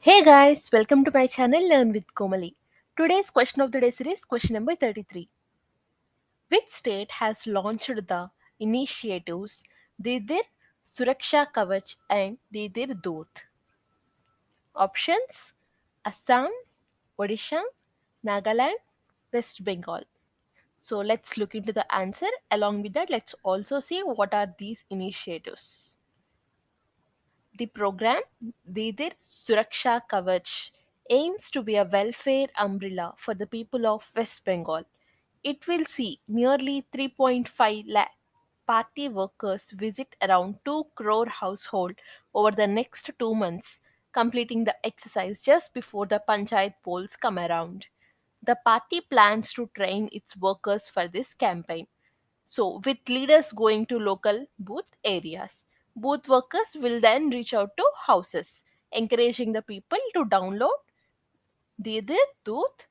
Hey guys, welcome to my channel Learn with Komali. Today's question of the day series question number 33. Which state has launched the initiatives Didir Suraksha Kawach and Didir Doot? Options: Assam, Odisha, Nagaland, West Bengal. So let's look into the answer. Along with that, let's also see what are these initiatives. The program Didir Suraksha Kawach aims to be a welfare umbrella for the people of West Bengal. It will see nearly 3.5 lakh party workers visit around 2 crore households over the next 2 months, completing the exercise just before the panchayat polls come around. The party plans to train its workers for this campaign. So, with leaders going to local booth areas, booth workers will then reach out to houses, encouraging the people to download Didir Tooth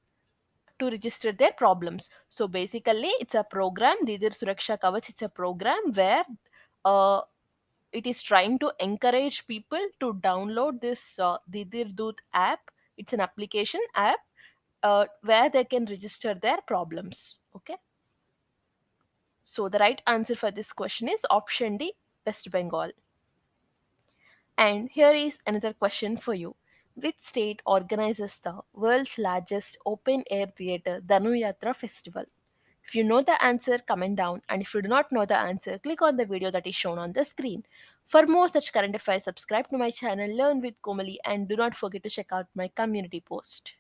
to register their problems. So, basically, it's a program, Didir Suraksha Kawach, it's a program where uh, it is trying to encourage people to download this Didir Tooth app. It's an application app where they can register their problems. Okay. So the right answer for this question is option D, West Bengal. And here is another question for you. Which state organizes the world's largest open air theatre, Dhanu Yatra festival? If you know the answer, comment down. And if you do not know the answer, click on the video that is shown on the screen. For more such current affairs, subscribe to my channel, Learn with Komali, and do not forget to check out my community post.